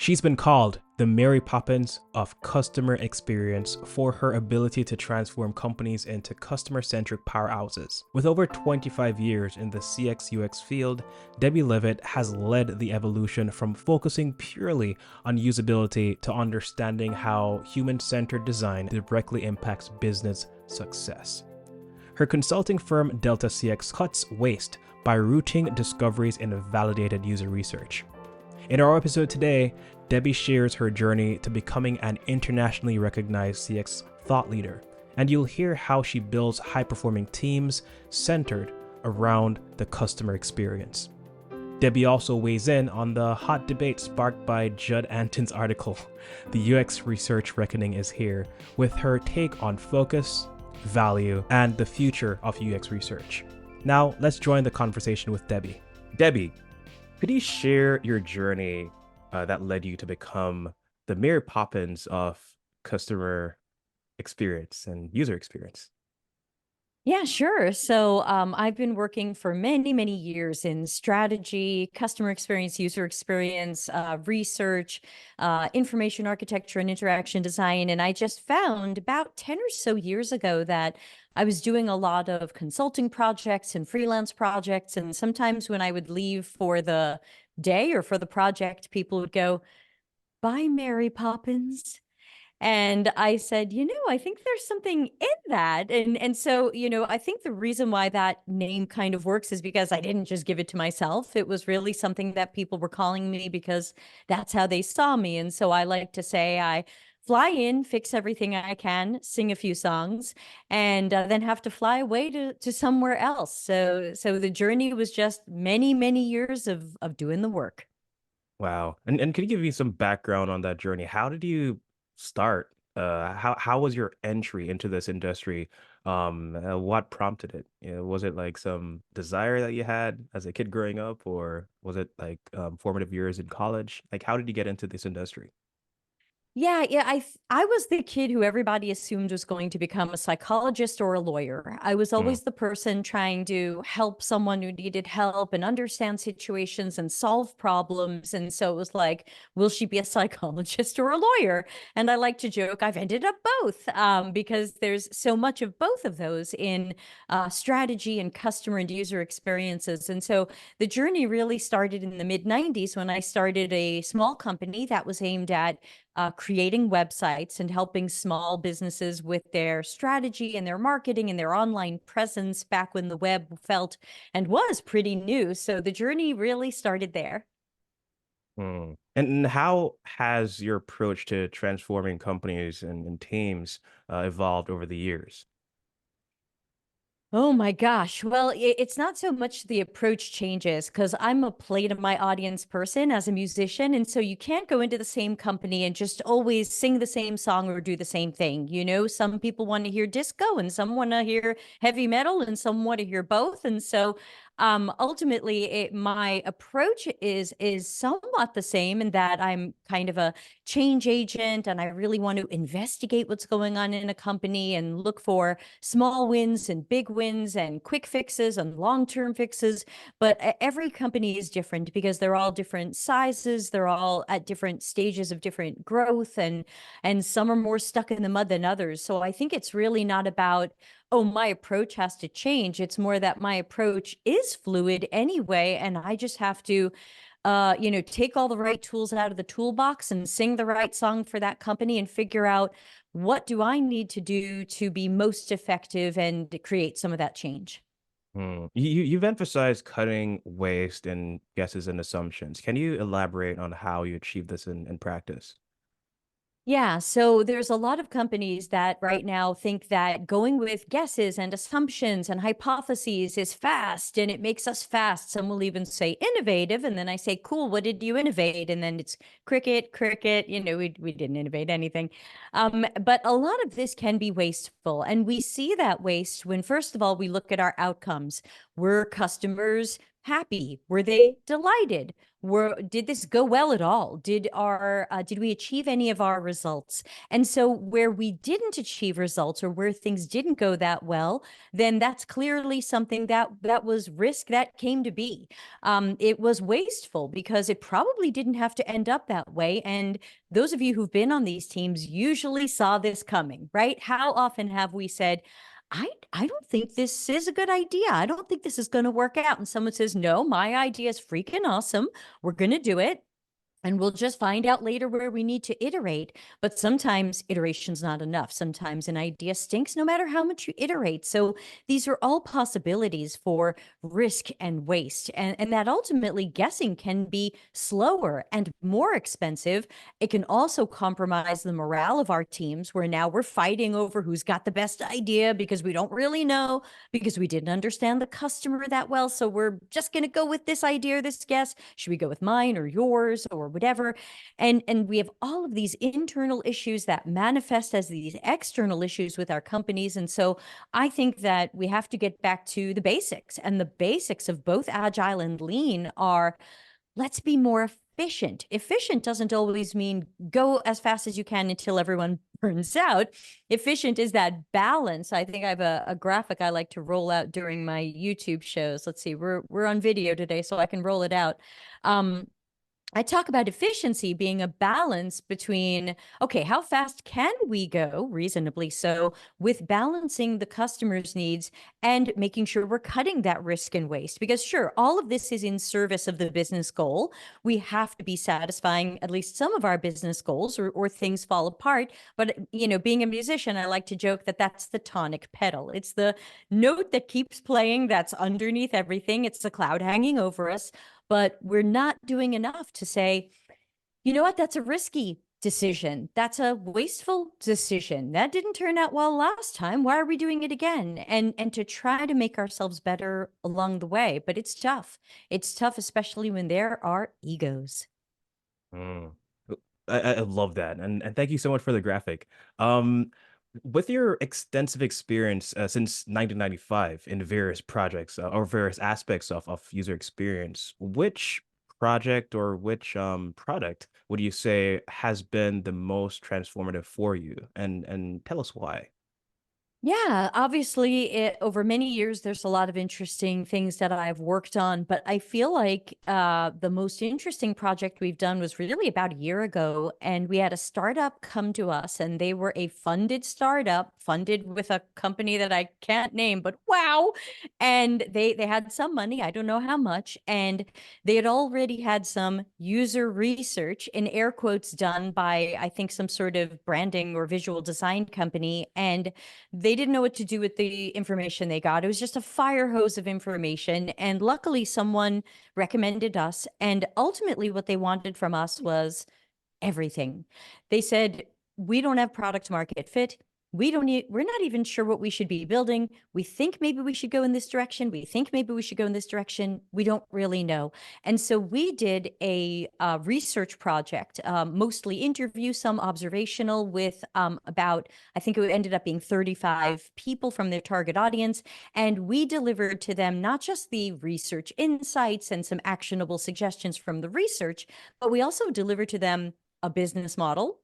She's been called the Mary Poppins of customer experience for her ability to transform companies into customer-centric powerhouses. With over 25 years in the CX/UX field, Debbie Levitt has led the evolution from focusing purely on usability to understanding how human-centered design directly impacts business success. Her consulting firm Delta CX cuts waste by rooting discoveries in validated user research. In our episode today, Debbie shares her journey to becoming an internationally recognized CX thought leader, and you'll hear how she builds high-performing teams centered around the customer experience. Debbie also weighs in on the hot debate sparked by Judd Anton's article, The UX Research Reckoning is Here, with her take on focus, value, and the future of UX research. Now, let's join the conversation with Debbie. Debbie, could you share your journey that led you to become the Mary Poppins of customer experience and user experience? Yeah, sure. So I've been working for many, many years in strategy, customer experience, user experience, research, information architecture, and interaction design. And I just found about 10 or so years ago that I was doing a lot of consulting projects and freelance projects. And sometimes when I would leave for the day or for the project, people would go, "Bye, Mary Poppins." And I said, I think there's something in that. And so, I think the reason why that name kind of works is because I didn't just give it to myself. It was really something that people were calling me because that's how they saw me. And so I like to say I fly in, fix everything I can, sing a few songs, and then have to fly away to somewhere else. So the journey was just many, many years of doing the work. Wow. And can you give me some background on that journey? How did you start? How was your entry into this industry? What prompted it? Was it like some desire that you had as a kid growing up, or was it like formative years in college? Like, how did you get into this industry? Yeah. I was the kid who everybody assumed was going to become a psychologist or a lawyer. I was Mm, always the person trying to help someone who needed help and understand situations and solve problems. And so it was like, will she be a psychologist or a lawyer? And I like to joke, I've ended up both, because there's so much of both of those in strategy and customer and user experiences. And so the journey really started in the mid 90s when I started a small company that was aimed at creating websites and helping small businesses with their strategy and their marketing and their online presence back when the web felt and was pretty new. So the journey really started there. mm. And how has your approach to transforming companies and teams evolved over the years? Oh my gosh. Well, it's not so much the approach changes because I'm a play to my audience person as a musician. And so you can't go into the same company and just always sing the same song or do the same thing. Some people want to hear disco and some want to hear heavy metal and some want to hear both. And so ultimately my approach is somewhat the same in that I'm kind of a change agent and I really want to investigate what's going on in a company and look for small wins and big wins and quick fixes and long-term fixes. But every company is different because they're all different sizes. They're all at different stages of different growth, and some are more stuck in the mud than others. So I think it's really not about, oh, my approach has to change. It's more that my approach is fluid anyway, and I just have to take all the right tools out of the toolbox and sing the right song for that company and figure out what do I need to do to be most effective and to create some of that change. You've emphasized cutting waste and guesses and assumptions. Can you elaborate on how you achieve this in practice? Yeah, so there's a lot of companies that right now think that going with guesses and assumptions and hypotheses is fast and it makes us fast. Some will even say innovative. And then I say, cool, what did you innovate? And then it's cricket, cricket. We didn't innovate anything. But a lot of this can be wasteful. And we see that waste when, first of all, we look at our outcomes. Were customers happy? Were they delighted? Did this go well at all? Did we achieve any of our results? And so where we didn't achieve results or where things didn't go that well, then that's clearly something that was risk that came to be. It was wasteful because it probably didn't have to end up that way. And those of you who've been on these teams usually saw this coming, right? How often have we said, I don't think this is a good idea. I don't think this is going to work out. And someone says, no, my idea is freaking awesome. We're going to do it. And we'll just find out later where we need to iterate. But sometimes iteration's not enough. Sometimes an idea stinks no matter how much you iterate. So these are all possibilities for risk and waste. And that ultimately guessing can be slower and more expensive. It can also compromise the morale of our teams where now we're fighting over who's got the best idea because we don't really know, because we didn't understand the customer that well. So we're just going to go with this idea or this guess. Should we go with mine or yours or whatever? And we have all of these internal issues that manifest as these external issues with our companies. And so I think that we have to get back to the basics. And the basics of both agile and lean are, let's be more efficient. Efficient doesn't always mean go as fast as you can until everyone burns out. Efficient is that balance. I think I have a graphic I like to roll out during my YouTube shows. Let's see, we're on video today, so I can roll it out. I talk about efficiency being a balance between, okay, how fast can we go reasonably so with balancing the customer's needs and making sure we're cutting that risk and waste? Because sure, all of this is in service of the business goal. We have to be satisfying at least some of our business goals or things fall apart. But, being a musician, I like to joke that that's the tonic pedal. It's the note that keeps playing that's underneath everything. It's the cloud hanging over us. But we're not doing enough to say, you know what, that's a risky decision. That's a wasteful decision. That didn't turn out well last time. Why are we doing it again? And to try to make ourselves better along the way. But it's tough. It's tough, especially when there are egos. Mm. I love that, and thank you so much for the graphic. With your extensive experience since 1995 in various projects or various aspects of user experience, which project or which product would you say has been the most transformative for you, and tell us why? Yeah, obviously, over many years, there's a lot of interesting things that I've worked on, but I feel like the most interesting project we've done was really about a year ago, and we had a startup come to us, and they were a funded startup, funded with a company that I can't name, but wow! And they had some money, I don't know how much, and they had already had some user research, in air quotes, done by I think some sort of branding or visual design company, and they didn't know what to do with the information they got. It was just a fire hose of information. And luckily, someone recommended us. And ultimately, what they wanted from us was everything. They said, we don't have product market fit. We're not even sure what we should be building. We think maybe we should go in this direction. We think maybe we should go in this direction. We don't really know. And so we did a research project, mostly interview, some observational with about, I think it ended up being 35 people from their target audience. And we delivered to them not just the research insights and some actionable suggestions from the research, but we also delivered to them a business model.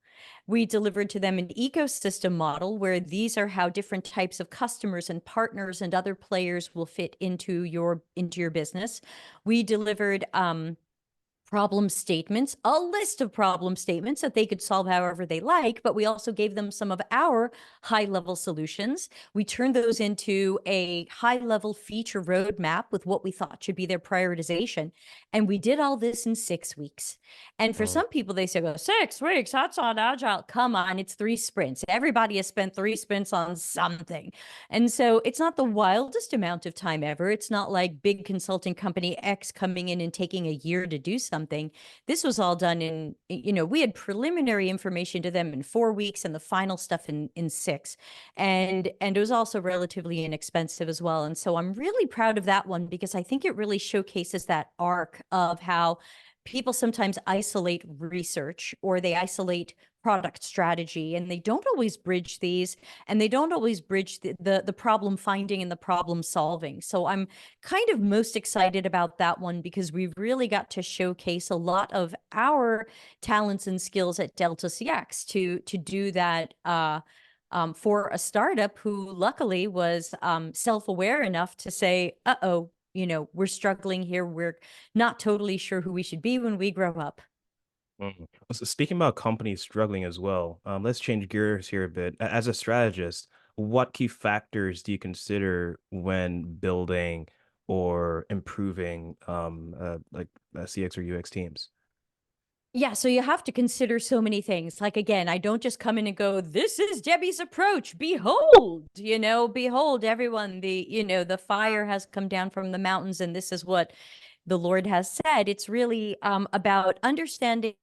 We delivered to them an ecosystem model where these are how different types of customers and partners and other players will fit into your business. We delivered problem statements, a list of problem statements that they could solve however they like, but we also gave them some of our high-level solutions. We turned those into a high-level feature roadmap with what we thought should be their prioritization. And we did all this in 6 weeks. And for Mm. some people, they say, well, 6 weeks, that's not agile. Come on, it's 3 sprints. Everybody has spent 3 sprints on something. And so it's not the wildest amount of time ever. It's not like big consulting company X coming in and taking a year to do something. This was all done in, we had preliminary information to them in 4 weeks and the final stuff in 6. And it was also relatively inexpensive as well. And so I'm really proud of that one because I think it really showcases that arc of how people sometimes isolate research or they isolate product strategy, and they don't always bridge these, and they don't always bridge the problem finding and the problem solving. So I'm kind of most excited about that one because we've really got to showcase a lot of our talents and skills at Delta CX to do that for a startup who luckily was self-aware enough to say, uh-oh, we're struggling here. We're not totally sure who we should be when we grow up. So speaking about companies struggling as well, let's change gears here a bit. As a strategist, what key factors do you consider when building or improving CX or UX teams? Yeah, so you have to consider so many things. Like, again, I don't just come in and go, this is Debbie's approach. Behold, behold, everyone, the fire has come down from the mountains, and this is what the Lord has said. It's really about understanding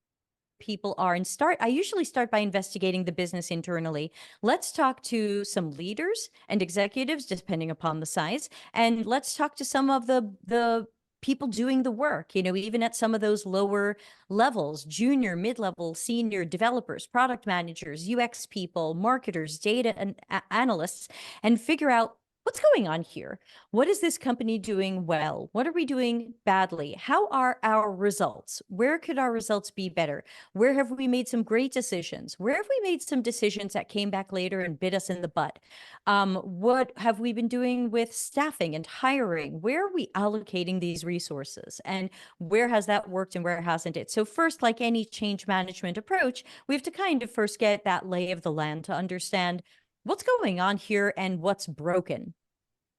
people are and start I usually start by investigating the business internally. Let's talk to some leaders and executives depending upon the size, and let's talk to some of the people doing the work, even at some of those lower levels, junior, mid-level, senior developers, product managers, UX people, marketers, data and analysts, and figure out what's going on here. What is this company doing well? What are we doing badly? How are our results? Where could our results be better? Where have we made some great decisions? Where have we made some decisions that came back later and bit us in the butt? What have we been doing with staffing and hiring? Where are we allocating these resources? And where has that worked and where hasn't it? So first, like any change management approach, we have to kind of first get that lay of the land to understand what's going on here and what's broken.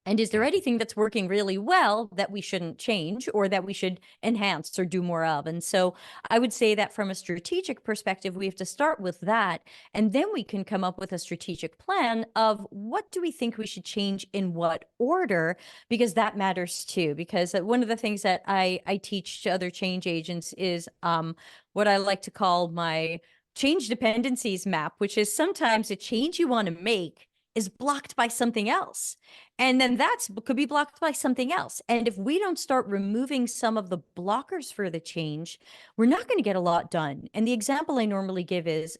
And is there anything that's working really well that we shouldn't change or that we should enhance or do more of? And so I would say that from a strategic perspective, we have to start with that. And then we can come up with a strategic plan of what do we think we should change in what order, because that matters too. Because one of the things that I teach to other change agents is what I like to call my change dependencies map, which is sometimes a change you want to make is blocked by something else. And then that's could be blocked by something else. And if we don't start removing some of the blockers for the change, we're not going to get a lot done. And the example I normally give is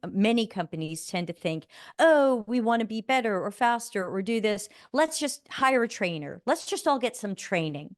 many companies tend to think, oh, we want to be better or faster or do this. Let's just hire a trainer. Let's just all get some training.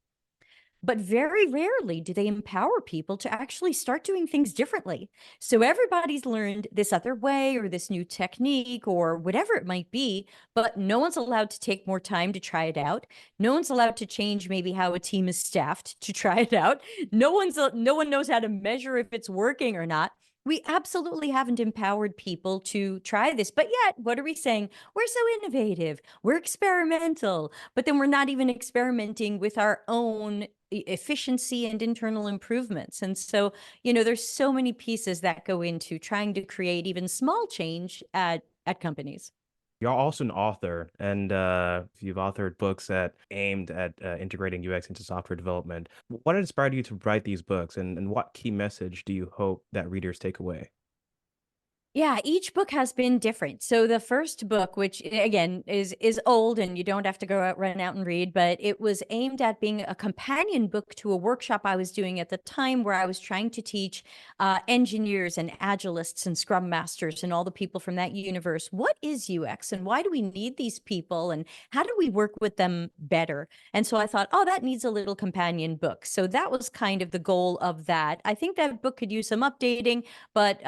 But very rarely do they empower people to actually start doing things differently. So everybody's learned this other way or this new technique or whatever it might be, but no one's allowed to take more time to try it out. No one's allowed to change maybe how a team is staffed to try it out. No one knows how to measure if it's working or not. We absolutely haven't empowered people to try this. But yet, what are we saying? We're so innovative. We're experimental. But then we're not even experimenting with our own efficiency and internal improvements. And so, there's so many pieces that go into trying to create even small change at companies. You're also an author, and you've authored books that aimed at integrating UX into software development. What inspired you to write these books, and what key message do you hope that readers take away? Yeah, each book has been different. So the first book, which again is old and you don't have to run out and read, but it was aimed at being a companion book to a workshop I was doing at the time where I was trying to teach engineers and agilists and scrum masters and all the people from that universe. What is UX and why do we need these people and how do we work with them better? And so I thought, oh, that needs a little companion book. So that was kind of the goal of that. I think that book could use some updating, but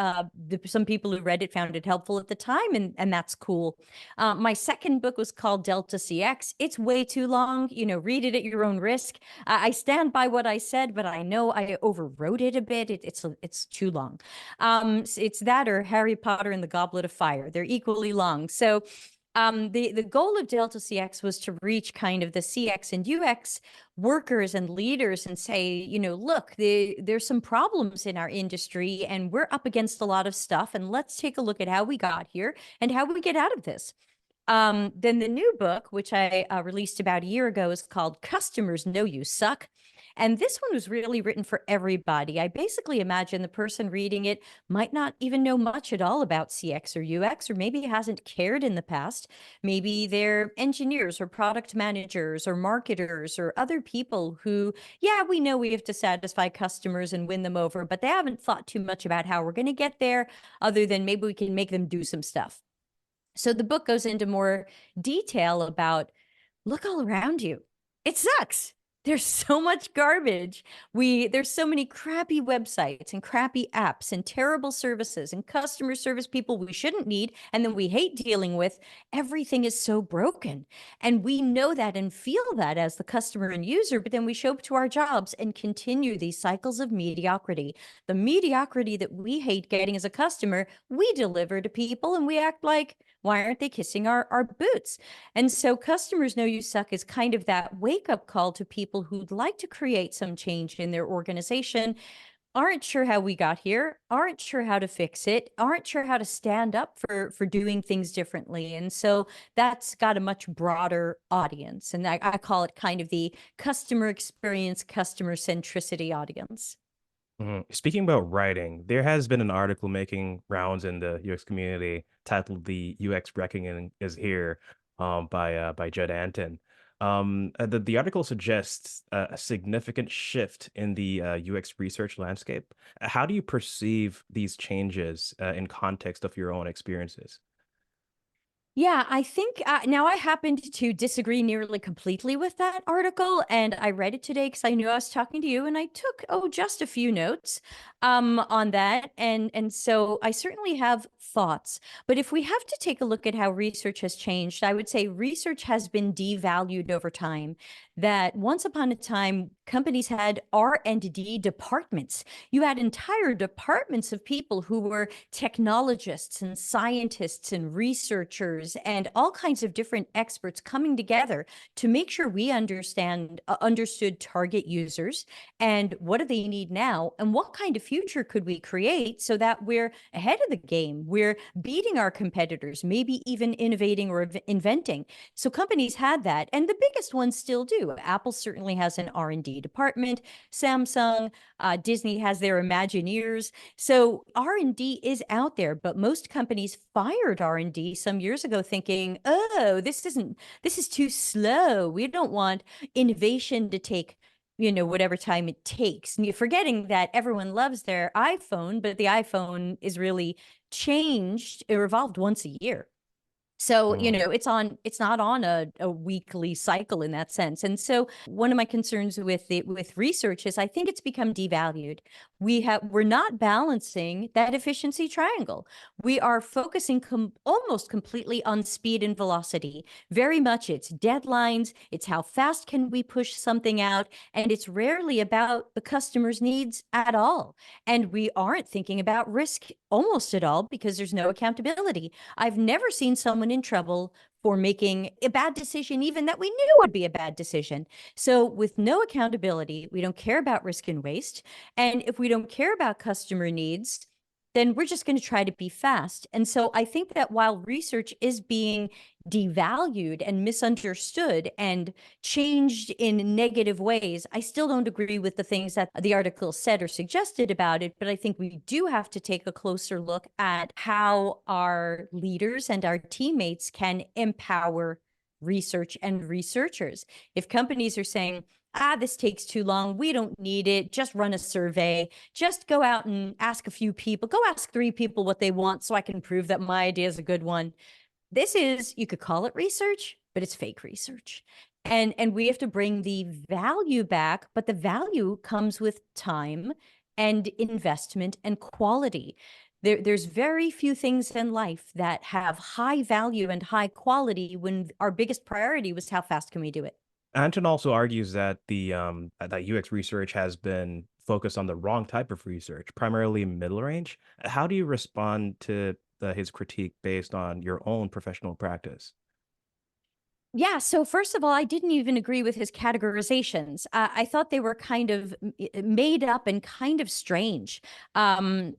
some people who read it found it helpful at the time, and that's cool. My second book was called Delta CX. It's way too long. Read it at your own risk. I stand by what I said, but I know I overwrote it a bit. It's too long. It's that or Harry Potter and the Goblet of Fire. They're equally long. So the goal of Delta CX was to reach kind of the CX and UX workers and leaders and say, look, there's some problems in our industry and we're up against a lot of stuff. And let's take a look at how we got here and how we get out of this. Then the new book, which I released about a year ago, is called Customers Know You Suck. And this one was really written for everybody. I basically imagine the person reading it might not even know much at all about CX or UX, or maybe hasn't cared in the past. Maybe they're engineers or product managers or marketers or other people who, yeah, we know we have to satisfy customers and win them over, but they haven't thought too much about how we're going to get there, other than maybe we can make them do some stuff. So the book goes into more detail about, look all around you. It sucks. There's so much garbage. There's so many crappy websites and crappy apps and terrible services and customer service people we shouldn't need and then we hate dealing with. Everything is so broken. And we know that and feel that as the customer and user, but then we show up to our jobs and continue these cycles of mediocrity. The mediocrity that we hate getting as a customer, we deliver to people and we act like, why aren't they kissing our boots? And so customers know you suck is kind of that wake up call to people who'd like to create some change in their organization, aren't sure how we got here, aren't sure how to fix it, aren't sure how to stand up for doing things differently. And so that's got a much broader audience. And I call it kind of the customer experience, customer centricity audience. Speaking about writing, there has been an article making rounds in the UX community titled "The UX Reckoning Is Here" by Judd Anton. The article suggests a significant shift in the UX research landscape. How do you perceive these changes in context of your own experiences? Yeah, I think now I happened to disagree nearly completely with that article, and I read it today because I knew I was talking to you, and I took just a few notes on that, and so I certainly have thoughts. But if we have to take a look at how research has changed, I would say research has been devalued over time. That once upon a time, companies had R&D departments. You had entire departments of people who were technologists and scientists and researchers and all kinds of different experts coming together to make sure we understood target users and what do they need now and what kind of future could we create so that we're ahead of the game, we're beating our competitors, maybe even innovating or inventing. So companies had that, and the biggest ones still do. Apple certainly has an R&D department. Samsung, Disney has their Imagineers. So R&D is out there, but most companies fired R&D some years ago thinking, oh, this is too slow. We don't want innovation to take whatever time it takes. And you're forgetting that everyone loves their iPhone, but the iPhone is really changed. It evolved once a year. So, it's not on a weekly cycle in that sense. And so one of my concerns with research is I think it's become devalued. We're not balancing that efficiency triangle. We are focusing almost completely on speed and velocity. Very much it's deadlines, it's how fast can we push something out, and it's rarely about the customer's needs at all. And we aren't thinking about risk almost at all because there's no accountability. I've never seen someone in trouble for making a bad decision, even that we knew would be a bad decision. So with no accountability, we don't care about risk and waste. And if we don't care about customer needs, then we're just going to try to be fast. And so I think that while research is being devalued and misunderstood and changed in negative ways, I still don't agree with the things that the article said or suggested about it. But I think we do have to take a closer look at how our leaders and our teammates can empower research and researchers. If companies are saying, this takes too long, we don't need it, just run a survey, just go out and ask a few people, go ask 3 people what they want so I can prove that my idea is a good one. You could call it research, but it's fake research. And we have to bring the value back, but the value comes with time and investment and quality. There's very few things in life that have high value and high quality when our biggest priority was how fast can we do it. Anton also argues that that UX research has been focused on the wrong type of research, primarily middle range. How do you respond to his critique based on your own professional practice? Yeah, so first of all, I didn't even agree with his categorizations. I thought they were kind of made up and kind of strange. I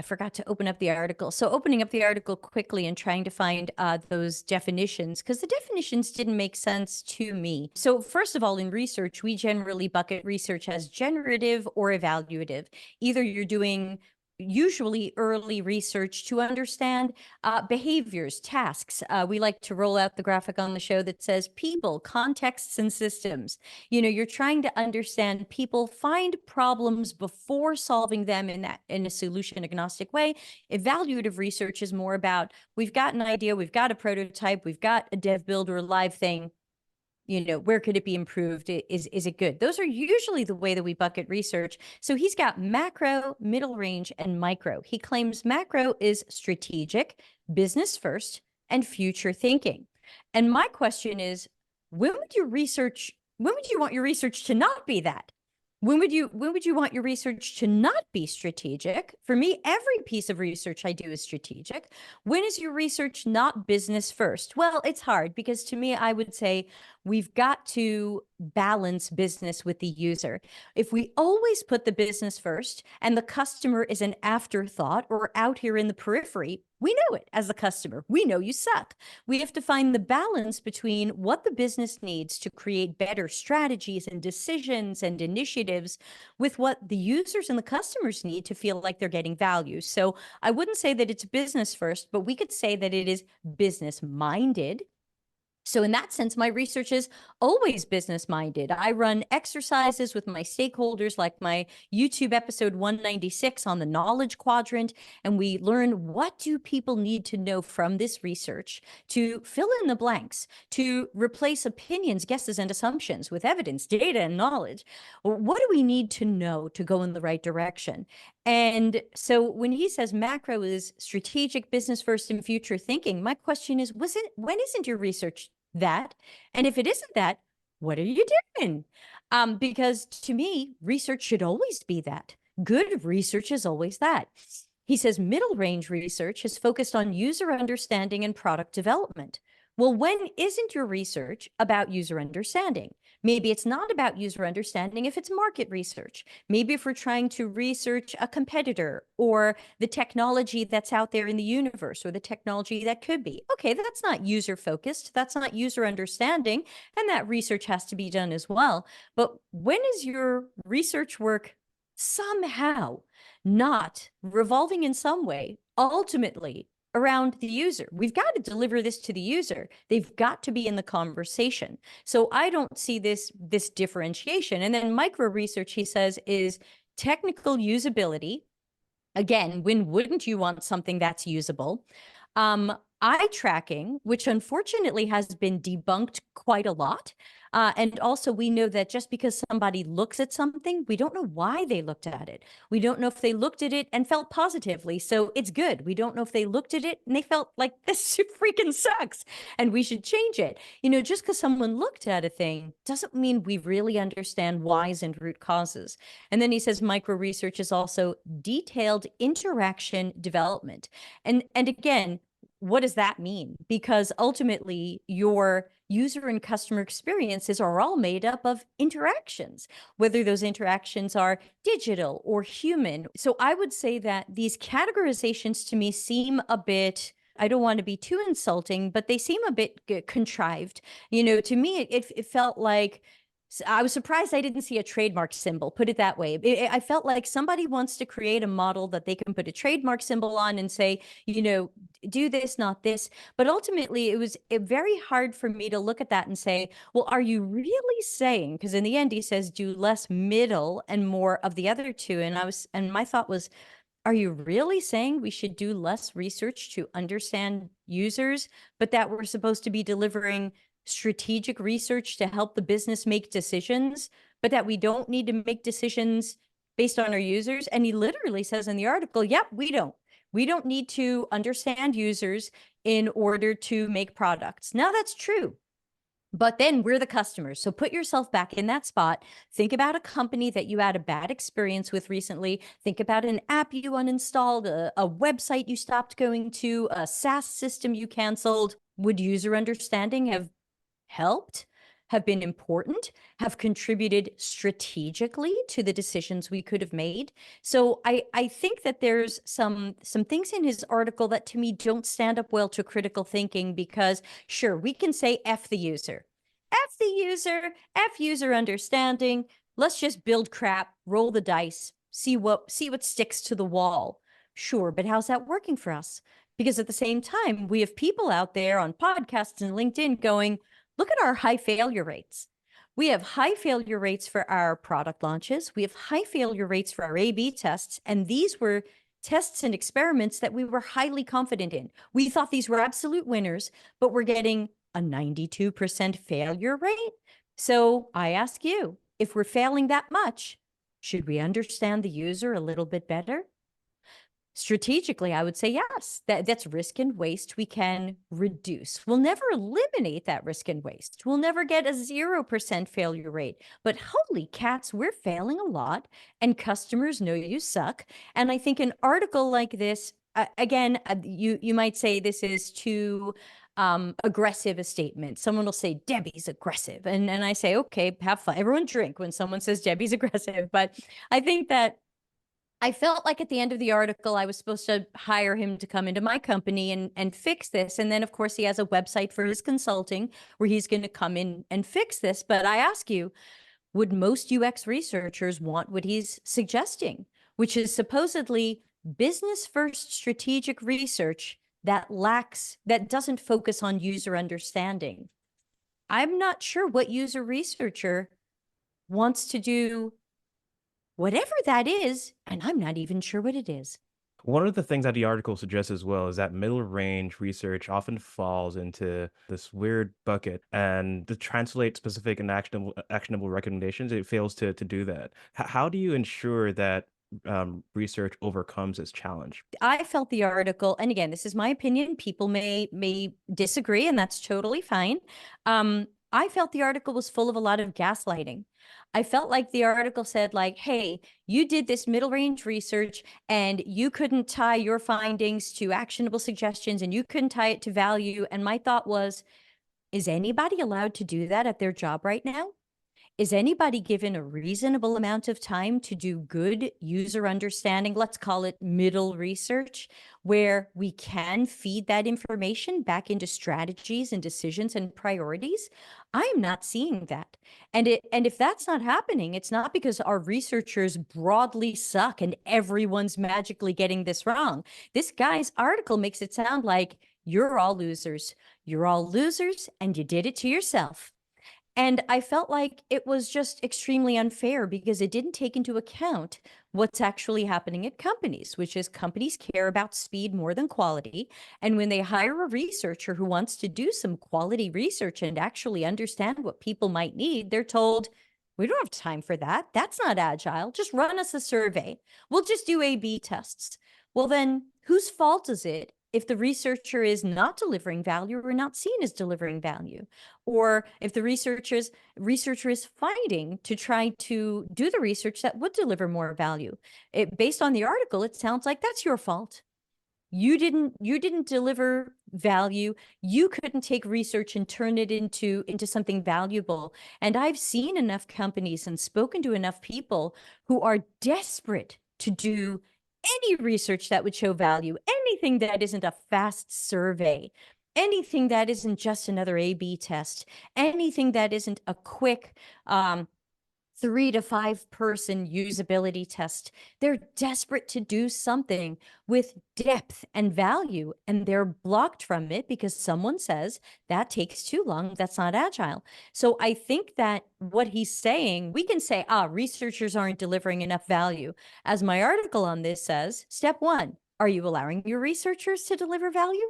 forgot to open up the article. So opening up the article quickly and trying to find those definitions, because the definitions didn't make sense to me. So first of all, in research, we generally bucket research as generative or evaluative. Either you're doing usually early research to understand behaviors, tasks. We like to roll out the graphic on the show that says people, contexts, and systems. You're trying to understand people, find problems before solving them in a solution agnostic way. Evaluative research is more about we've got an idea, we've got a prototype, we've got a dev build or a live thing. Where could it be improved? Is it good? Those are usually the way that we bucket research. So he's got macro, middle range, and micro. He claims macro is strategic, business first, and future thinking. And my question is, when would you want your research to not be that? When would you want your research to not be strategic? For me, every piece of research I do is strategic. When is your research not business first? Well, it's hard because to me, I would say we've got to balance business with the user. If we always put the business first and the customer is an afterthought or out here in the periphery, we know it as the customer. We know you suck. We have to find the balance between what the business needs to create better strategies and decisions and initiatives with what the users and the customers need to feel like they're getting value. So I wouldn't say that it's business first, but we could say that it is business minded. So in that sense, my research is always business minded. I run exercises with my stakeholders, like my YouTube episode 196 on the knowledge quadrant, and we learn what do people need to know from this research to fill in the blanks, to replace opinions, guesses, and assumptions with evidence, data, and knowledge. What do we need to know to go in the right direction? And so when he says macro is strategic, business first, and future thinking, my question is, when isn't your research that? And if it isn't that, what are you doing? Because to me, research should always be that. Good research is always that. He says middle range research is focused on user understanding and product development. Well, when isn't your research about user understanding? Maybe it's not about user understanding if it's market research. Maybe if we're trying to research a competitor or the technology that's out there in the universe or the technology that could be. Okay, that's not user focused. That's not user understanding. And that research has to be done as well. But when is your research work somehow not revolving in some way, ultimately around the user? We've got to deliver this to the user. They've got to be in the conversation. So I don't see this differentiation. And then micro research, he says, is technical usability. Again, when wouldn't you want something that's usable? Eye tracking, which unfortunately has been debunked quite a lot. And also, we know that just because somebody looks at something, we don't know why they looked at it. We don't know if they looked at it and felt positively. So it's good. We don't know if they looked at it and they felt like this freaking sucks and we should change it. Just because someone looked at a thing doesn't mean we really understand whys and root causes. And then he says micro research is also detailed interaction development. And again, what does that mean? Because ultimately, your user and customer experiences are all made up of interactions, whether those interactions are digital or human. So I would say that these categorizations to me seem a bit, I don't want to be too insulting, but they seem a bit contrived. To me, it felt like I was surprised I didn't see a trademark symbol, put it that way. I felt like somebody wants to create a model that they can put a trademark symbol on and say, do this, not this. But ultimately, it was very hard for me to look at that and say, well, are you really saying, because in the end, he says, do less middle and more of the other two. And my thought was, are you really saying we should do less research to understand users, but that we're supposed to be delivering strategic research to help the business make decisions, but that we don't need to make decisions based on our users? And he literally says in the article, yep, we don't. We don't need to understand users in order to make products. Now, that's true. But then we're the customers. So put yourself back in that spot. Think about a company that you had a bad experience with recently. Think about an app you uninstalled, a website you stopped going to, a SaaS system you canceled. Would user understanding have helped, have been important, have contributed strategically to the decisions we could have made. So I think that there's some things in his article that to me don't stand up well to critical thinking, because sure, we can say F the user. F the user, F user understanding. Let's just build crap, roll the dice, see what sticks to the wall. Sure, but how's that working for us? Because at the same time, we have people out there on podcasts and LinkedIn going, look at our high failure rates. We have high failure rates for our product launches. We have high failure rates for our A/B tests. And these were tests and experiments that we were highly confident in. We thought these were absolute winners, but we're getting a 92% failure rate. So I ask you, if we're failing that much, should we understand the user a little bit better? Strategically, I would say yes, that's risk and waste we can reduce. We'll never eliminate that risk and waste. We'll never get a 0% failure rate. But holy cats, we're failing a lot, and customers know you suck. And I think an article like this, again, you might say this is too aggressive a statement. Someone will say, Debbie's aggressive. And I say, okay, have fun. Everyone drink when someone says Debbie's aggressive. But I think that I felt like at the end of the article, I was supposed to hire him to come into my company and fix this. And then, of course, he has a website for his consulting where he's going to come in and fix this. But I ask you, would most UX researchers want what he's suggesting, which is supposedly business first strategic research that doesn't focus on user understanding? I'm not sure what user researcher wants to do whatever that is, and I'm not even sure what it is. One of the things that the article suggests as well is that middle range research often falls into this weird bucket, and to translate specific and actionable recommendations, it fails to do that. How do you ensure that research overcomes this challenge? I felt the article, and again, this is my opinion. People may disagree, and that's totally fine. I felt the article was full of a lot of gaslighting. I felt like the article said, like, hey, you did this middle range research and you couldn't tie your findings to actionable suggestions and you couldn't tie it to value. And my thought was, is anybody allowed to do that at their job right now? Is anybody given a reasonable amount of time to do good user understanding, let's call it middle research, where we can feed that information back into strategies and decisions and priorities? I'm not seeing that. And if that's not happening, it's not because our researchers broadly suck and everyone's magically getting this wrong. This guy's article makes it sound like you're all losers. You're all losers and you did it to yourself. And I felt like it was just extremely unfair because it didn't take into account what's actually happening at companies, which is companies care about speed more than quality. And when they hire a researcher who wants to do some quality research and actually understand what people might need, they're told, we don't have time for that. That's not agile. Just run us a survey. We'll just do A/B tests. Well, then whose fault is it if the researcher is not delivering value or not seen as delivering value? Or if the researcher is fighting to try to do the research that would deliver more value? Based on the article, it sounds like that's your fault. You didn't deliver value. You couldn't take research and turn it into something valuable. And I've seen enough companies and spoken to enough people who are desperate to do any research that would show value, anything that isn't a fast survey, anything that isn't just another A/B test, anything that isn't a quick 3 to 5 person usability test. They're desperate to do something with depth and value, and they're blocked from it because someone says that takes too long. That's not agile. So I think that what he's saying, we can say, researchers aren't delivering enough value. As my article on this says, step 1, are you allowing your researchers to deliver value?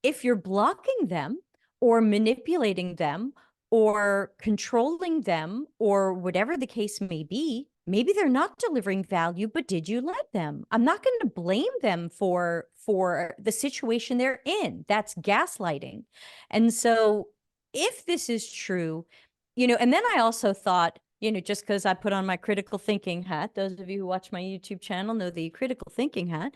If you're blocking them or manipulating them or controlling them or whatever the case may be, maybe they're not delivering value, but did you let them? I'm not going to blame them for the situation they're in. That's gaslighting. And so if this is true, and then I also thought, just because I put on my critical thinking hat. Those of you who watch my YouTube channel know the critical thinking hat.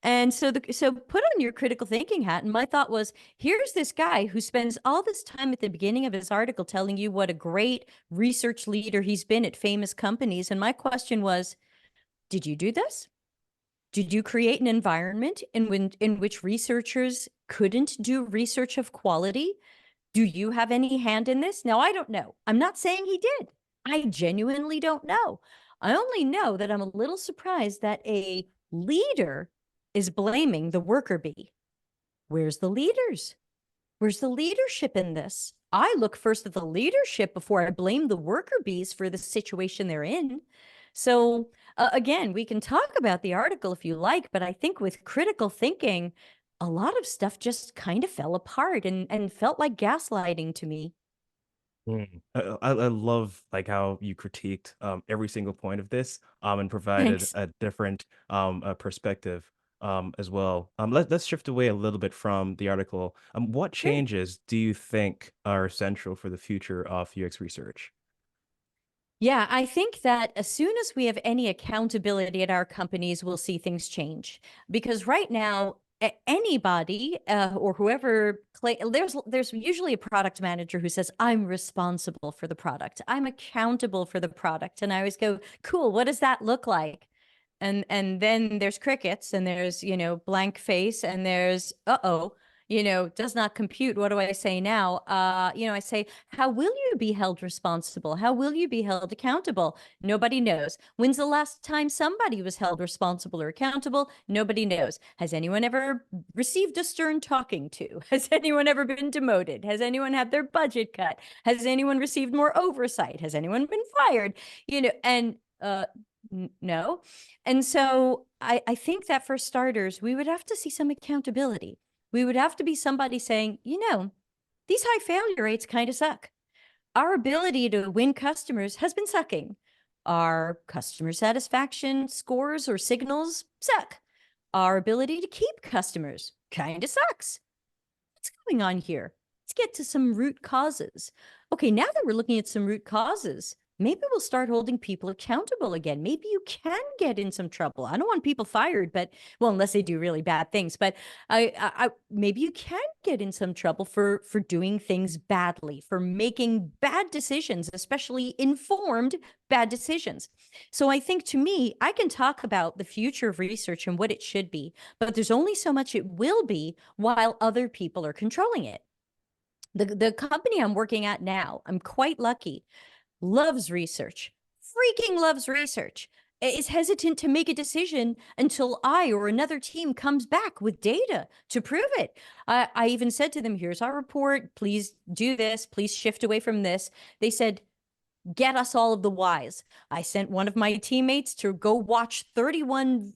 And so put on your critical thinking hat. And my thought was, here's this guy who spends all this time at the beginning of his article telling you what a great research leader he's been at famous companies. And my question was, did you do this? Did you create an environment in which researchers couldn't do research of quality? Do you have any hand in this? Now, I don't know. I'm not saying he did. I genuinely don't know. I only know that I'm a little surprised that a leader is blaming the worker bee. Where's the leaders? Where's the leadership in this? I look first at the leadership before I blame the worker bees for the situation they're in. So again, we can talk about the article if you like, but I think with critical thinking, a lot of stuff just kind of fell apart and felt like gaslighting to me. I love like how you critiqued every single point of this and provided Thanks. a different perspective as well. Let's shift away a little bit from the article. What Sure. changes do you think are essential for the future of UX research? Yeah, I think that as soon as we have any accountability at our companies, we'll see things change. Because right now, anybody or whoever there's usually a product manager who says, "I'm responsible for the product. I'm accountable for the product." And I always go, "Cool, what does that look like?" And then there's crickets and there's, blank face and there's uh-oh, does not compute. What do I say now? I say, how will you be held responsible? How will you be held accountable? Nobody knows. When's the last time somebody was held responsible or accountable? Nobody knows. Has anyone ever received a stern talking to? Has anyone ever been demoted? Has anyone had their budget cut? Has anyone received more oversight? Has anyone been fired? And no. And so I think that for starters, we would have to see some accountability. We would have to be somebody saying, these high failure rates kind of suck. Our ability to win customers has been sucking. Our customer satisfaction scores or signals suck. Our ability to keep customers kind of sucks. What's going on here? Let's get to some root causes. Okay, now that we're looking at some root causes, maybe we'll start holding people accountable again. Maybe you can get in some trouble. I don't want people fired, but well, unless they do really bad things. But I maybe you can get in some trouble for doing things badly, for making bad decisions, especially informed bad decisions. So I think to me, I can talk about the future of research and what it should be, but there's only so much it will be while other people are controlling it. The company I'm working at now, I'm quite lucky, loves research, freaking loves research, is hesitant to make a decision until I or another team comes back with data to prove it. I even said to them, here's our report. Please do this. Please shift away from this. They said, get us all of the whys. I sent one of my teammates to go watch 31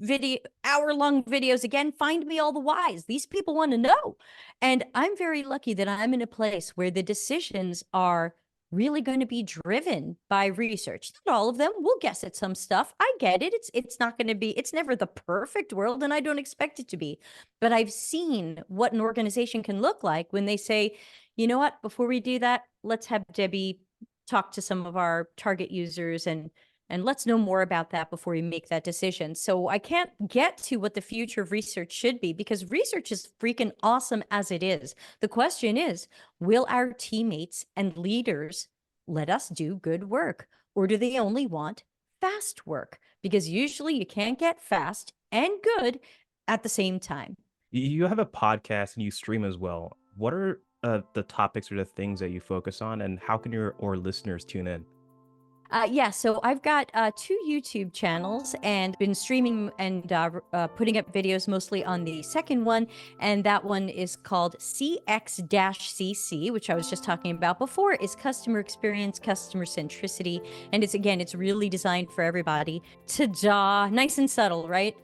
hour-long videos again. Find me all the whys. These people want to know. And I'm very lucky that I'm in a place where the decisions are really going to be driven by research. Not all of them. We'll guess at some stuff. I get it. It's not going to be, it's never the perfect world, and I don't expect it to be. But I've seen what an organization can look like when they say, you know what, before we do that, let's have Debbie talk to some of our target users and let's know more about that before we make that decision. So I can't get to what the future of research should be because research is freaking awesome as it is. The question is, will our teammates and leaders let us do good work, or do they only want fast work? Because usually you can't get fast and good at the same time. You have a podcast and you stream as well. What are the topics or the things that you focus on, and how can your or listeners tune in? Yeah, so I've got 2 YouTube channels and been streaming and putting up videos mostly on the second one. And that one is called CX-CC, which I was just talking about before, is customer experience, customer centricity. And it's really designed for everybody. Ta-da! Nice and subtle, right?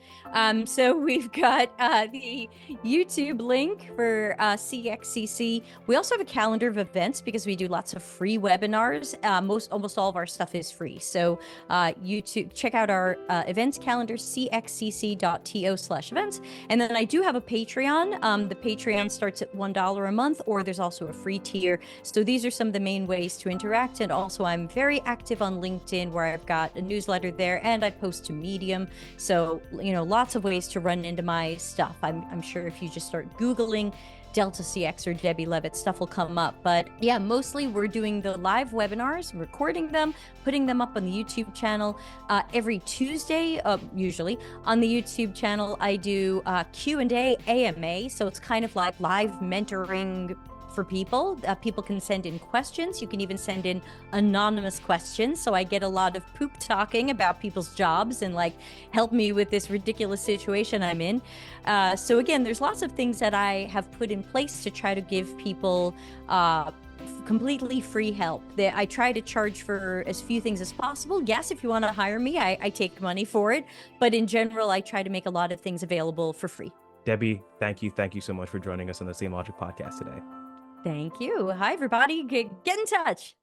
So we've got the YouTube link for CXCC. We also have a calendar of events because we do lots of free webinars. Almost all of our stuff is free. So YouTube, check out our events calendar, cxcc.to/events. And then I do have a Patreon. The Patreon starts at $1 a month, or there's also a free tier. So these are some of the main ways to interact. And also I'm very active on LinkedIn, where I've got a newsletter there, and I post to Medium. So, lots of ways to run into my stuff. I'm sure if you just start Googling Delta CX or Debbie Levitt, stuff will come up. But yeah, mostly we're doing the live webinars, recording them, putting them up on the YouTube channel. Every Tuesday, usually on the YouTube channel, I do Q&A AMA. So it's kind of like live mentoring for people. People can send in questions. You can even send in anonymous questions. So I get a lot of poop talking about people's jobs and help me with this ridiculous situation I'm in. So again, there's lots of things that I have put in place to try to give people completely free help. I try to charge for as few things as possible. Yes, if you want to hire me, I take money for it. But in general, I try to make a lot of things available for free. Debbie, thank you so much for joining us on the Samelogic podcast today. Thank you. Hi, everybody. Get in touch.